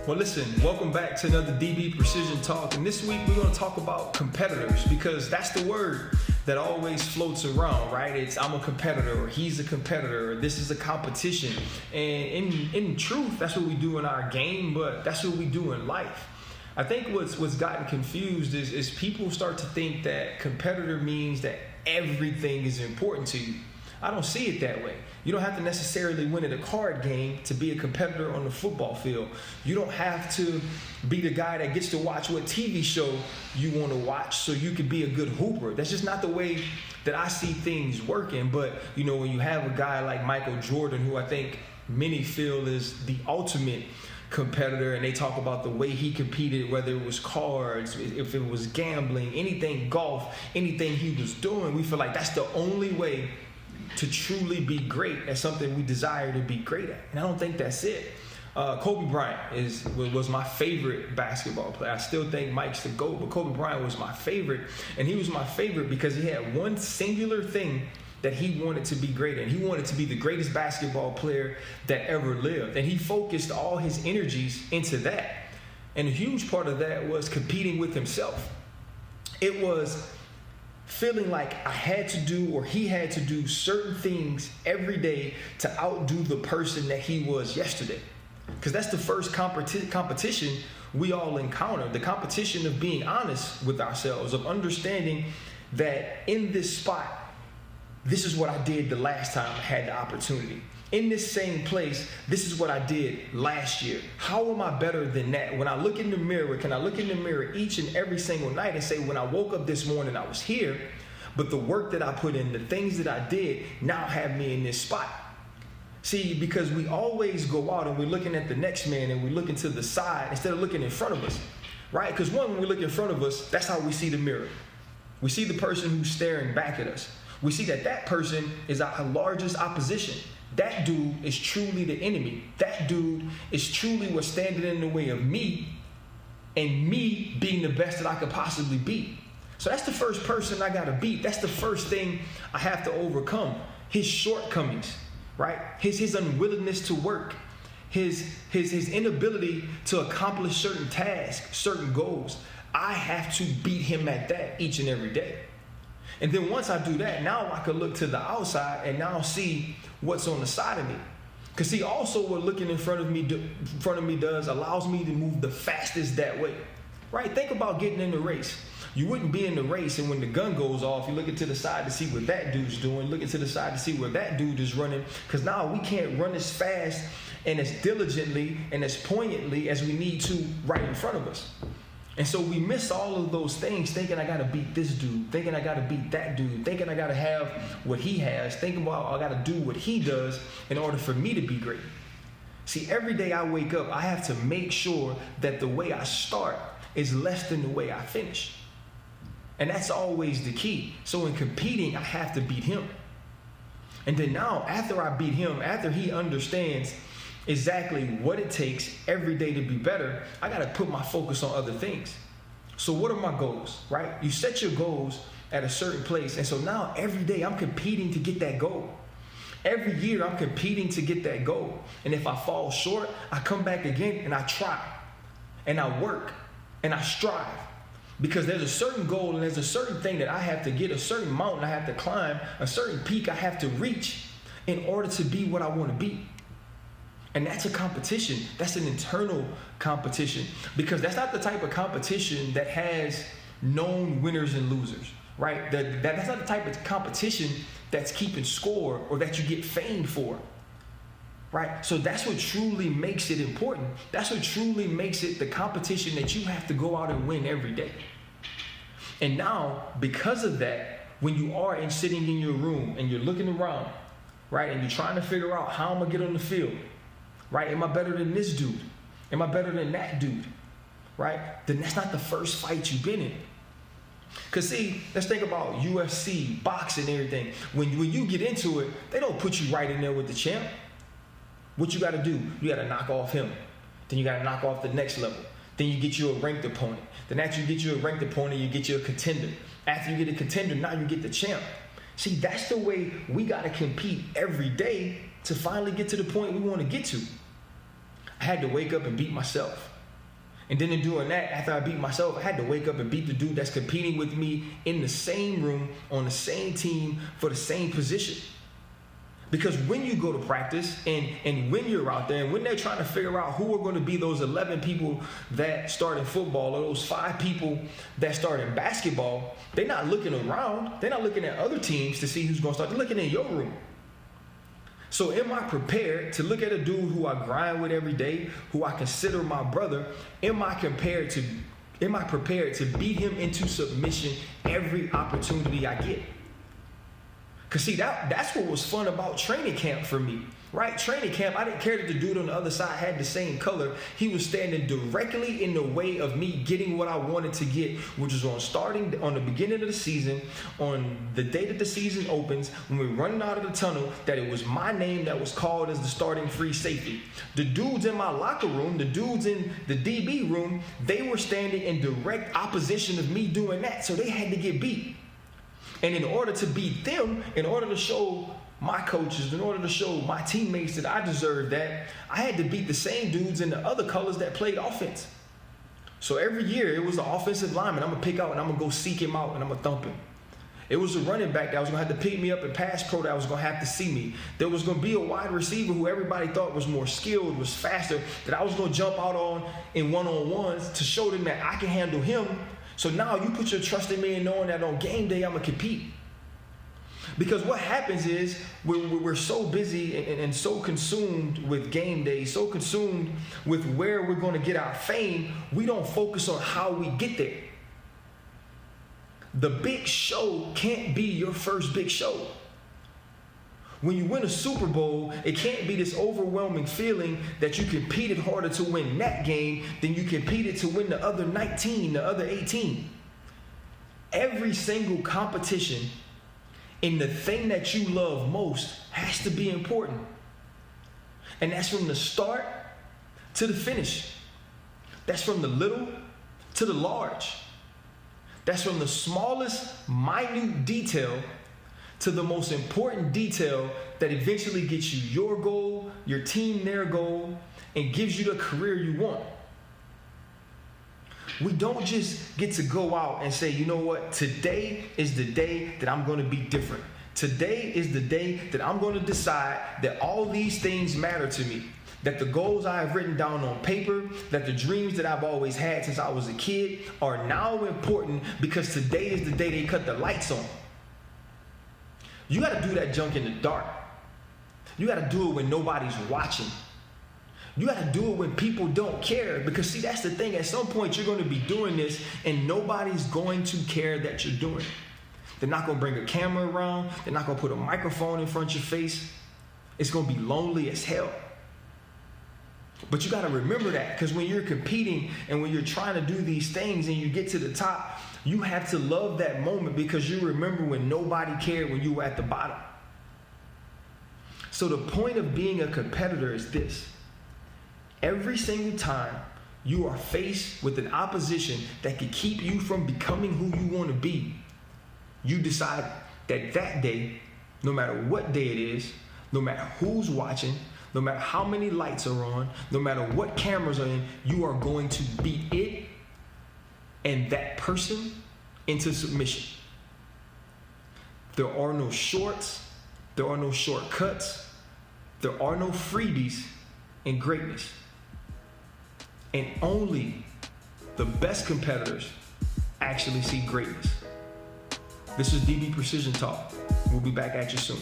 Well, listen, welcome back to another DB Precision Talk. And this week we're going to talk about competitors because that's the word that always floats around, right? It's I'm a competitor, or he's a competitor, or this is a competition. And in truth, that's what we do in our game, but that's what we do in life. I think what's gotten confused is people start to think that competitor means that everything is important to you. I don't see it that way. You don't have to necessarily win at a card game to be a competitor on the football field. You don't have to be the guy that gets to watch what TV show you want to watch so you can be a good hooper. That's just not the way that I see things working. But, you know, when you have a guy like Michael Jordan, who I think many feel is the ultimate competitor, and they talk about the way he competed, whether it was cards, if it was gambling, anything, golf, anything he was doing, we feel like that's the only way to truly be great at something we desire to be great at. And I don't think that's it. Kobe Bryant was my favorite basketball player. I still think Mike's the GOAT, but Kobe Bryant was my favorite. And he was my favorite because he had one singular thing that he wanted to be great at. He wanted to be the greatest basketball player that ever lived. And he focused all his energies into that. And a huge part of that was competing with himself. It was feeling like I had to do, or he had to do, certain things every day to outdo the person that he was yesterday. Because that's the first competition we all encounter. The competition of being honest with ourselves, of understanding that in this spot, this is what I did the last time I had the opportunity. In this same place, this is what I did last year. How am I better than that? When I look in the mirror, can I look in the mirror each and every single night and say, when I woke up this morning, I was here, but the work that I put in, the things that I did, now have me in this spot. See, because we always go out and we're looking at the next man and we're looking to the side instead of looking in front of us, right? Because when we look in front of us, that's how we see the mirror. We see the person who's staring back at us. We see that person is our largest opposition. That dude is truly the enemy. That dude is truly what's standing in the way of me and me being the best that I could possibly be. So that's the first person I got to beat. That's the first thing I have to overcome. His shortcomings, right? His unwillingness to work. His inability to accomplish certain tasks, certain goals. I have to beat him at that each and every day. And then once I do that, now I can look to the outside and now see what's on the side of me. Because see, also what looking in front of me does allows me to move the fastest that way. Right? Think about getting in the race. You wouldn't be in the race, and when the gun goes off, you're looking to the side to see what that dude's doing, looking to the side to see where that dude is running. Because now we can't run as fast and as diligently and as poignantly as we need to right in front of us. And so we miss all of those things, thinking I got to beat this dude, thinking I got to beat that dude, thinking I got to have what he has, thinking about I got to do what he does in order for me to be great. See, every day I wake up, I have to make sure that the way I start is less than the way I finish. And that's always the key. So in competing, I have to beat him. And then now, after I beat him, after he understands exactly what it takes every day to be better, I got to put my focus on other things. So what are my goals, right? You set your goals at a certain place. And so now every day I'm competing to get that goal. Every year I'm competing to get that goal. And if I fall short, I come back again and I try and I work and I strive. Because there's a certain goal and there's a certain thing that I have to get, a certain mountain I have to climb, a certain peak I have to reach in order to be what I want to be. And that's a competition. That's an internal competition, because that's not the type of competition that has known winners and losers, right? That's not the type of competition that's keeping score or that you get fame for, right? So that's what truly makes it important. That's what truly makes it the competition that you have to go out and win every day. And now, because of that, when you are sitting in your room and you're looking around, right, and you're trying to figure out how I'm going to get on the field, right? Am I better than this dude? Am I better than that dude? Right? Then that's not the first fight you've been in. Because see, let's think about UFC, boxing, everything. When you get into it, they don't put you right in there with the champ. What you got to do? You got to knock off him. Then you got to knock off the next level. Then you get you a ranked opponent. Then after you get you a ranked opponent, you get you a contender. After you get a contender, now you get the champ. See, that's the way we got to compete every day to finally get to the point we want to get to. I had to wake up and beat myself. And then in doing that, after I beat myself, I had to wake up and beat the dude that's competing with me in the same room, on the same team, for the same position. Because when you go to practice and when you're out there and when they're trying to figure out who are going to be those 11 people that start in football or those 5 people that start in basketball, they're not looking around. They're not looking at other teams to see who's going to start. They're looking in your room. So am I prepared to look at a dude who I grind with every day, who I consider my brother? Am I prepared to beat him into submission every opportunity I get? Because see, that's what was fun about training camp for me, right? Training camp, I didn't care that the dude on the other side had the same color. He was standing directly in the way of me getting what I wanted to get, which was on the beginning of the season, on the day that the season opens, when we're running out of the tunnel, that it was my name that was called as the starting free safety. The dudes in my locker room, the dudes in the DB room, they were standing in direct opposition of me doing that, so they had to get beat. And in order to beat them, in order to show my coaches, in order to show my teammates that I deserved that, I had to beat the same dudes in the other colors that played offense. So every year, it was the offensive lineman I'm going to pick out, and I'm going to go seek him out, and I'm going to thump him. It was a running back that was going to have to pick me up and pass pro that was going to have to see me. There was going to be a wide receiver who everybody thought was more skilled, was faster, that I was going to jump out on in one-on-ones to show them that I can handle him. So now you put your trust in me and knowing that on game day I'm going to compete. Because what happens is we're so busy and so consumed with game day, so consumed with where we're going to get our fame, we don't focus on how we get there. The big show can't be your first big show. When you win a Super Bowl, it can't be this overwhelming feeling that you competed harder to win that game than you competed to win the other 19, the other 18. Every single competition in the thing that you love most has to be important. And that's from the start to the finish. That's from the little to the large. That's from the smallest, minute detail to the most important detail that eventually gets you your goal, your team their goal, and gives you the career you want. We don't just get to go out and say, you know what, today is the day that I'm going to be different. Today is the day that I'm going to decide that all these things matter to me. That the goals I have written down on paper, that the dreams that I've always had since I was a kid are now important because today is the day they cut the lights on. You got to do that junk in the dark. You got to do it when nobody's watching. You got to do it when people don't care. Because see, that's the thing. At some point, you're going to be doing this and nobody's going to care that you're doing it. They're not going to bring a camera around. They're not going to put a microphone in front of your face. It's going to be lonely as hell. But you got to remember that, because when you're competing and when you're trying to do these things and you get to the top, you have to love that moment because you remember when nobody cared when you were at the bottom. So the point of being a competitor is this. Every single time you are faced with an opposition that could keep you from becoming who you want to be, you decide that that day, no matter what day it is, no matter who's watching, no matter how many lights are on, no matter what cameras are in, you are going to beat it and that person into submission. There are no shorts. There are no shortcuts. There are no freebies in greatness. And only the best competitors actually see greatness. This is DB Precision Talk. We'll be back at you soon.